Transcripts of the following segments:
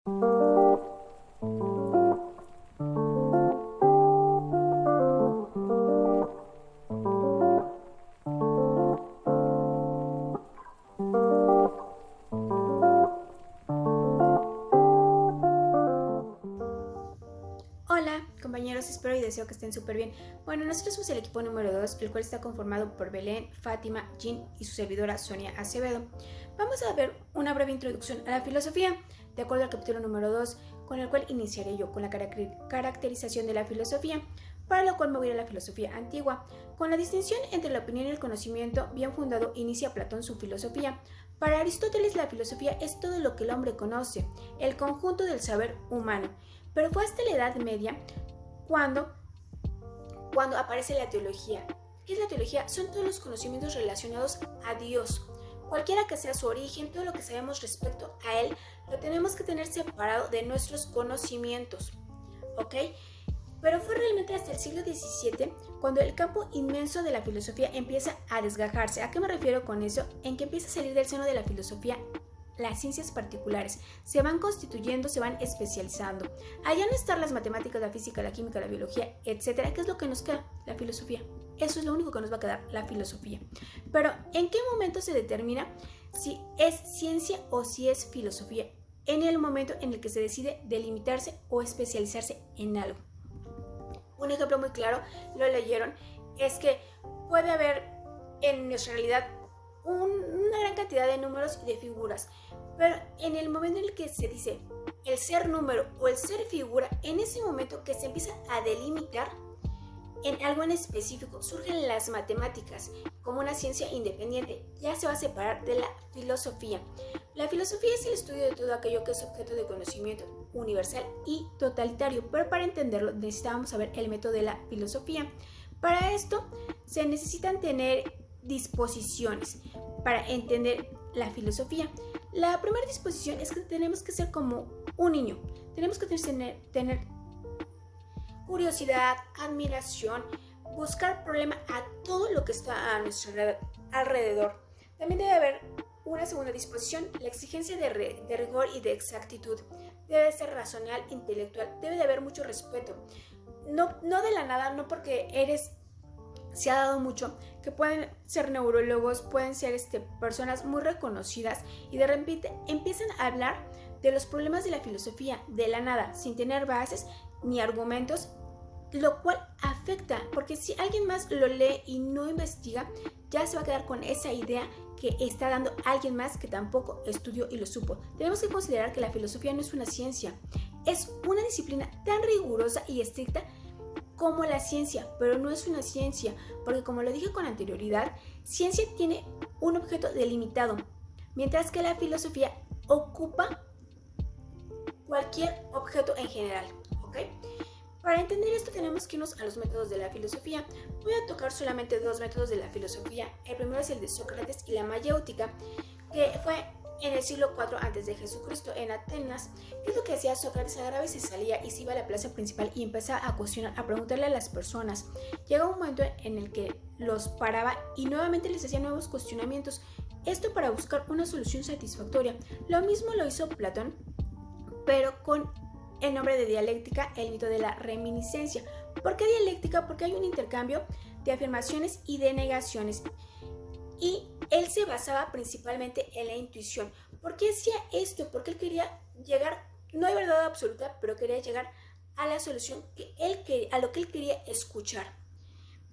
Hola compañeros, espero y deseo que estén súper bien. Bueno, nosotros somos el equipo número 2, el cual está conformado por Belén, Fátima, Jean y su servidora Sonia Acevedo. Vamos a ver una breve introducción a la filosofía, de acuerdo al capítulo número 2, con el cual iniciaré yo con la caracterización de la filosofía, para lo cual me voy a ir a la filosofía antigua. Con la distinción entre la opinión y el conocimiento bien fundado, inicia Platón su filosofía. Para Aristóteles, la filosofía es todo lo que el hombre conoce, el conjunto del saber humano. Pero fue hasta la Edad Media cuando aparece la teología. ¿Qué es la teología? Son todos los conocimientos relacionados a Dios. Cualquiera que sea su origen, todo lo que sabemos respecto a Él, lo tenemos que tener separado de nuestros conocimientos. ¿Ok? Pero fue realmente hasta el siglo XVII cuando el campo inmenso de la filosofía empieza a desgajarse. ¿A qué me refiero con eso? En que empieza a salir del seno de la filosofía las ciencias particulares, se van constituyendo, se van especializando. Allá no están las matemáticas, la física, la química, la biología, etcétera. ¿Qué es lo que nos queda? La filosofía. Eso es lo único que nos va a quedar, la filosofía. Pero, ¿en qué momento se determina si es ciencia o si es filosofía? En el momento en el que se decide delimitarse o especializarse en algo. Un ejemplo muy claro, lo leyeron, es que puede haber en nuestra realidad una gran cantidad de números y de figuras, pero en el momento en el que se dice el ser número o el ser figura, en ese momento que se empieza a delimitar en algo en específico, surgen las matemáticas como una ciencia independiente, ya se va a separar de la filosofía. La filosofía es el estudio de todo aquello que es objeto de conocimiento universal y totalitario, pero para entenderlo necesitábamos saber el método de la filosofía. Para esto se necesitan tener disposiciones para entender la filosofía. La primera disposición es que tenemos que ser como un niño. Tenemos que tener curiosidad, admiración, buscar problema a todo lo que está a nuestro alrededor. También debe haber una segunda disposición, la exigencia de rigor y de exactitud. Debe ser racional, intelectual, debe de haber mucho respeto. No de la nada, no porque se ha dado mucho, que pueden ser neurólogos, pueden ser personas muy reconocidas y de repente empiezan a hablar de los problemas de la filosofía de la nada, sin tener bases ni argumentos, lo cual afecta, porque si alguien más lo lee y no investiga, ya se va a quedar con esa idea que está dando alguien más que tampoco estudió y lo supo. Tenemos que considerar que la filosofía no es una ciencia, es una disciplina tan rigurosa y estricta como la ciencia, pero no es una ciencia, porque como lo dije con anterioridad, ciencia tiene un objeto delimitado, mientras que la filosofía ocupa cualquier objeto en general, ¿ok? Para entender esto tenemos que irnos a los métodos de la filosofía. Voy a tocar solamente dos métodos de la filosofía. El primero es el de Sócrates y la mayéutica, que fue en el siglo IV a.C. en Atenas. ¿Qué es lo que hacía Sócrates? Agarraba y se salía y se iba a la plaza principal y empezaba a cuestionar, a preguntarle a las personas. Llega un momento en el que los paraba y nuevamente les hacía nuevos cuestionamientos. Esto para buscar una solución satisfactoria. Lo mismo lo hizo Platón, pero con el nombre de dialéctica, el mito de la reminiscencia. ¿Por qué dialéctica? Porque hay un intercambio de afirmaciones y de negaciones. Y él se basaba principalmente en la intuición. ¿Por qué hacía esto? Porque él quería llegar, no hay verdad absoluta, pero quería llegar a la solución a lo que él quería escuchar.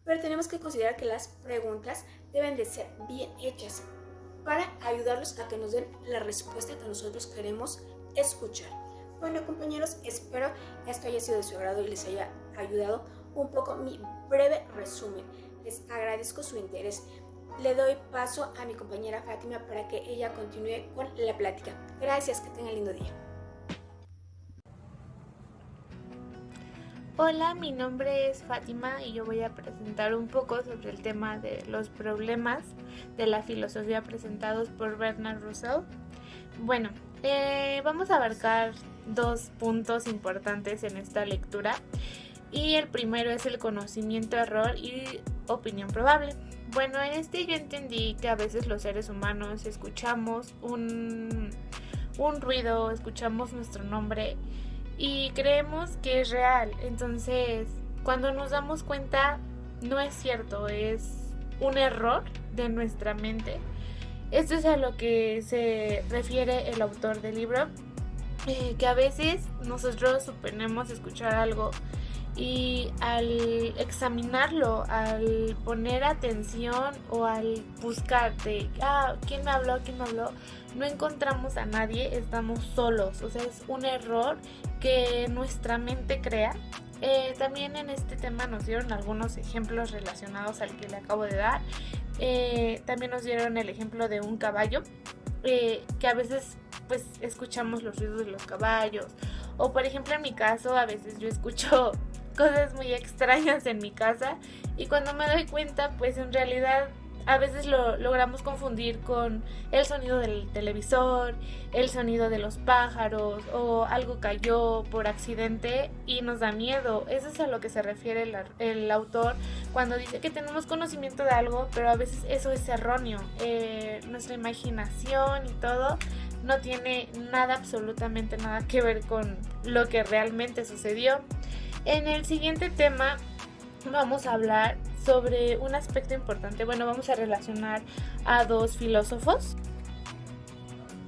Pero tenemos que considerar que las preguntas deben de ser bien hechas para ayudarlos a que nos den la respuesta que nosotros queremos escuchar. Bueno, compañeros, espero esto haya sido de su agrado y les haya ayudado un poco mi breve resumen. Les agradezco su interés. Le doy paso a mi compañera Fátima para que ella continúe con la plática. Gracias, que tengan lindo día. Hola, mi nombre es Fátima y yo voy a presentar un poco sobre el tema de los problemas de la filosofía presentados por Bernard Russell. Bueno, vamos a abarcar dos puntos importantes en esta lectura y el primero es el conocimiento, error y opinión probable. Bueno, en yo entendí que a veces los seres humanos escuchamos un ruido, escuchamos nuestro nombre y creemos que es real. Entonces, cuando nos damos cuenta, no es cierto, es un error de nuestra mente. Esto es a lo que se refiere el autor del libro, que a veces nosotros suponemos escuchar algo y al examinarlo, al poner atención o al buscar de ¿quién me habló? No encontramos a nadie, estamos solos. O sea, es un error que nuestra mente crea. También en este tema nos dieron algunos ejemplos relacionados al que le acabo de dar. También nos dieron el ejemplo de un caballo, que a veces pues escuchamos los ruidos de los caballos, o por ejemplo en mi caso a veces yo escucho cosas muy extrañas en mi casa y cuando me doy cuenta pues en realidad a veces lo logramos confundir con el sonido del televisor, el sonido de los pájaros o algo cayó por accidente y nos da miedo. Eso es a lo que se refiere el autor cuando dice que tenemos conocimiento de algo, pero a veces eso es erróneo. Nuestra imaginación y todo no tiene nada, absolutamente nada que ver con lo que realmente sucedió. En el siguiente tema vamos a hablar sobre un aspecto importante. Bueno, vamos a relacionar a dos filósofos.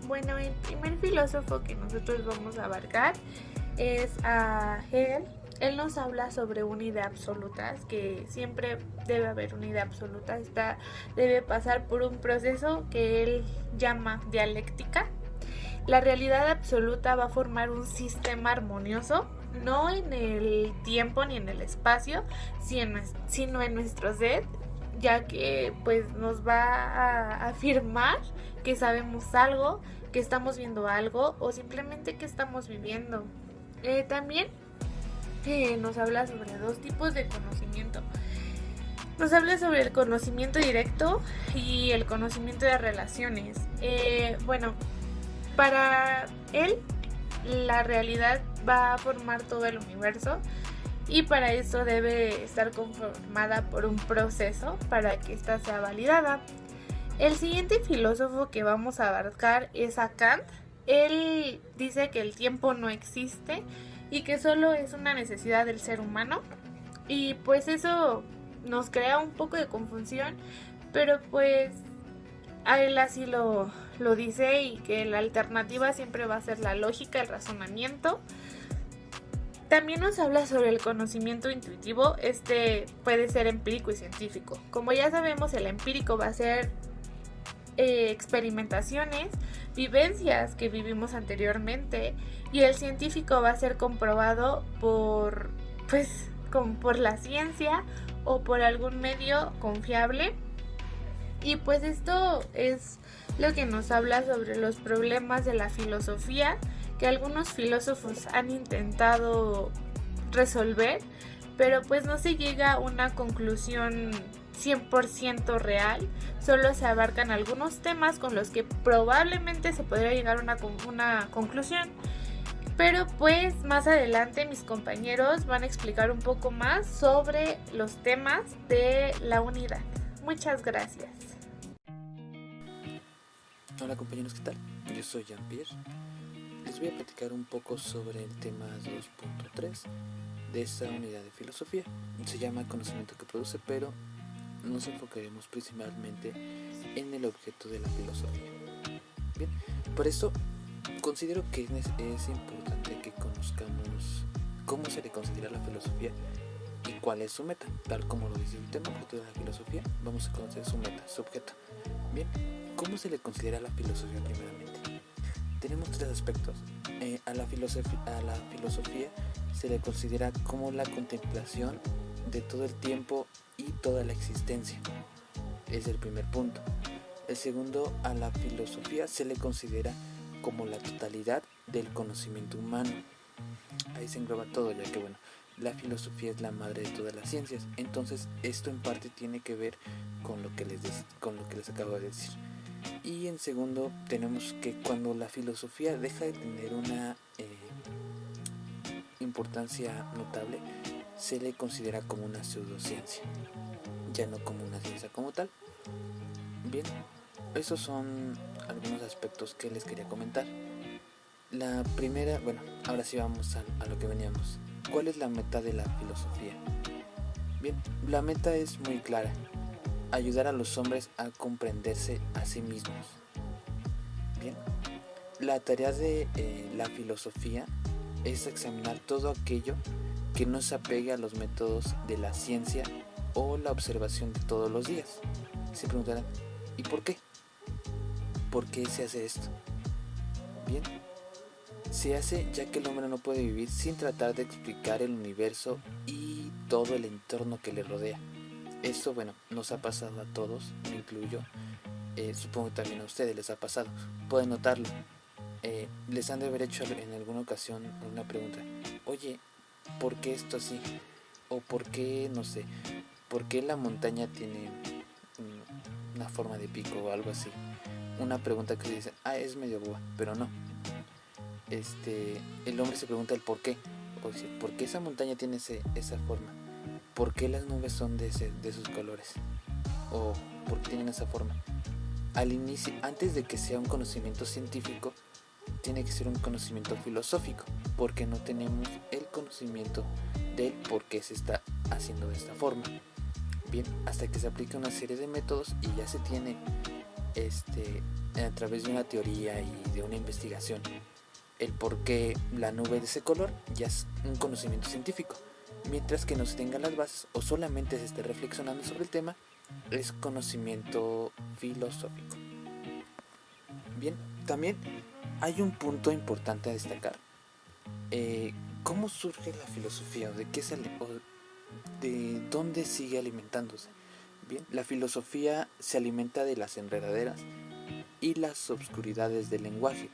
Bueno, el primer filósofo que nosotros vamos a abarcar es a Hegel. Él nos habla sobre una idea absoluta, que siempre debe haber una idea absoluta. Esta debe pasar por un proceso que él llama dialéctica. La realidad absoluta va a formar un sistema armonioso, no en el tiempo ni en el espacio, sino en nuestro ser, ya que pues nos va a afirmar que sabemos algo, que estamos viendo algo o simplemente que estamos viviendo. También nos habla sobre dos tipos de conocimiento. Nos habla sobre el conocimiento directo y el conocimiento de relaciones. Bueno, para él la realidad va a formar todo el universo y para eso debe estar conformada por un proceso para que ésta sea validada. El siguiente filósofo que vamos a abarcar es a Kant. Él dice que el tiempo no existe y que solo es una necesidad del ser humano, y pues eso nos crea un poco de confusión, pero pues a él así lo dice, y que la alternativa siempre va a ser la lógica, el razonamiento. También nos habla sobre el conocimiento intuitivo. Este puede ser empírico y científico. Como ya sabemos, el empírico va a ser experimentaciones, vivencias que vivimos anteriormente, y el científico va a ser comprobado por la ciencia o por algún medio confiable. Y pues esto es lo que nos habla sobre los problemas de la filosofía que algunos filósofos han intentado resolver, pero pues no se llega a una conclusión 100% real. Solo se abarcan algunos temas con los que probablemente se podría llegar a una conclusión, pero pues más adelante mis compañeros van a explicar un poco más sobre los temas de la unidad. Muchas gracias. Hola compañeros, ¿qué tal? Yo soy Jean-Pierre. Les voy a platicar un poco sobre el tema 2.3 de esta unidad de filosofía. Se llama conocimiento que produce, pero nos enfocaremos principalmente en el objeto de la filosofía. Bien, por eso considero que es importante que conozcamos cómo se le considera la filosofía y cuál es su meta. Tal como lo dice el tema, objeto de la filosofía, vamos a conocer su meta, su objeto. Bien, ¿cómo se le considera la filosofía primeramente? Tenemos tres aspectos. A la filosofía se le considera como la contemplación de todo el tiempo y toda la existencia. Es el primer punto. El segundo, a la filosofía se le considera como la totalidad del conocimiento humano. Ahí se engloba todo, ya que bueno, la filosofía es la madre de todas las ciencias. Entonces esto en parte tiene que ver con lo que les acabo de decir. Y en segundo, tenemos que cuando la filosofía deja de tener una importancia notable, se le considera como una pseudociencia, ya no como una ciencia como tal. Bien, esos son algunos aspectos que les quería comentar. La primera, bueno, ahora sí vamos a lo que veníamos. ¿Cuál es la meta de la filosofía? Bien, la meta es muy clara: ayudar a los hombres a comprenderse a sí mismos. Bien, la tarea de la filosofía es examinar todo aquello que no se apegue a los métodos de la ciencia o la observación de todos los días. Se preguntarán, ¿y por qué? ¿Por qué se hace esto? Bien, se hace ya que el hombre no puede vivir sin tratar de explicar el universo y todo el entorno que le rodea. Esto, bueno, nos ha pasado a todos, me incluyo. Supongo que también a ustedes les ha pasado. Pueden notarlo. Les han de haber hecho en alguna ocasión una pregunta: oye, ¿por qué esto así? O ¿por qué, no sé, por qué la montaña tiene una forma de pico o algo así? Una pregunta que se dice, es medio boba, pero no. El hombre se pregunta el por qué. O sea, ¿por qué esa montaña tiene esa forma? ¿Por qué las nubes son de esos colores? ¿O por qué tienen esa forma? Al inicio, antes de que sea un conocimiento científico, tiene que ser un conocimiento filosófico, porque no tenemos el conocimiento del por qué se está haciendo de esta forma. Bien, hasta que se aplica una serie de métodos y ya se tiene a través de una teoría y de una investigación el por qué la nube de ese color, ya es un conocimiento científico. Mientras que no se tengan las bases o solamente se esté reflexionando sobre el tema, es conocimiento filosófico. Bien, también hay un punto importante a destacar. ¿Cómo surge la filosofía? ¿De dónde sigue alimentándose? Bien, la filosofía se alimenta de las enredaderas y las obscuridades del lenguaje.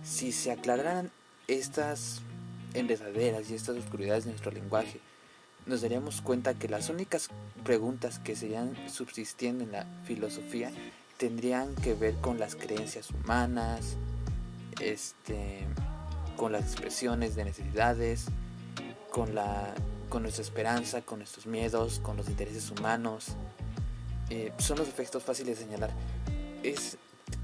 Si se aclararan estas enredaderas y estas oscuridades de nuestro lenguaje, nos daríamos cuenta que las únicas preguntas que seguirían subsistiendo en la filosofía tendrían que ver con las creencias humanas, con las expresiones de necesidades, con nuestra esperanza, con nuestros miedos, con los intereses humanos. Son los efectos fáciles de señalar.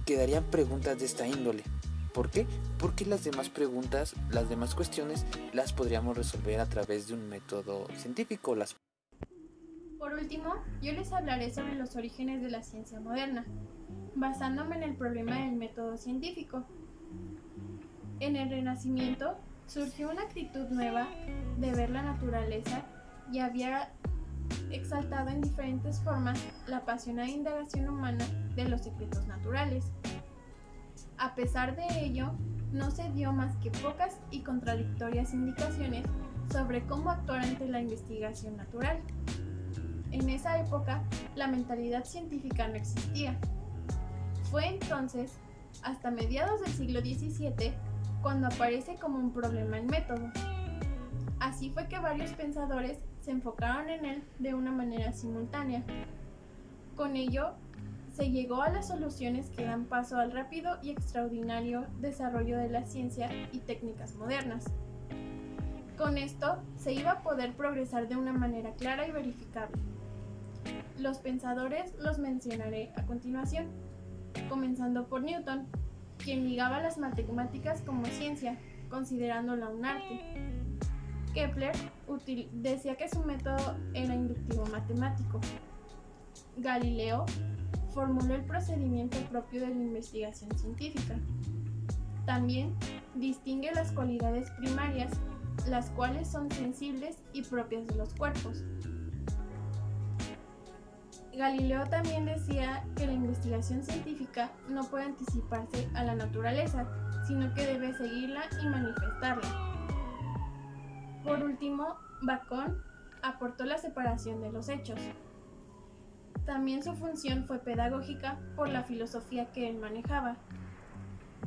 Quedarían preguntas de esta índole. ¿Por qué? Porque las demás preguntas, las demás cuestiones, las podríamos resolver a través de un método científico. Por último, yo les hablaré sobre los orígenes de la ciencia moderna, basándome en el problema del método científico. En el Renacimiento surgió una actitud nueva de ver la naturaleza y había exaltado en diferentes formas la apasionada indagación humana de los secretos naturales. A pesar de ello, no se dio más que pocas y contradictorias indicaciones sobre cómo actuar ante la investigación natural. En esa época, la mentalidad científica no existía. Fue entonces, hasta mediados del siglo XVII, cuando aparece como un problema el método. Así fue que varios pensadores se enfocaron en él de una manera simultánea. Con ello, se llegó a las soluciones que dan paso al rápido y extraordinario desarrollo de la ciencia y técnicas modernas. Con esto, se iba a poder progresar de una manera clara y verificable. Los pensadores los mencionaré a continuación, comenzando por Newton, quien ligaba las matemáticas como ciencia, considerándola un arte. Kepler decía que su método era inductivo matemático. Galileo formuló el procedimiento propio de la investigación científica. También distingue las cualidades primarias, las cuales son sensibles y propias de los cuerpos. Galileo también decía que la investigación científica no puede anticiparse a la naturaleza, sino que debe seguirla y manifestarla. Por último, Bacon aportó la separación de los hechos. También su función fue pedagógica por la filosofía que él manejaba.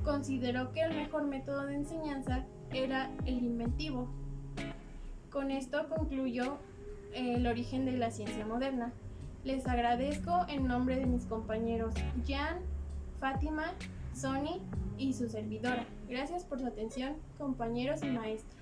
Consideró que el mejor método de enseñanza era el inventivo. Con esto concluyó el origen de la ciencia moderna. Les agradezco en nombre de mis compañeros Jan, Fátima, Sony y su servidora. Gracias por su atención, compañeros y maestros.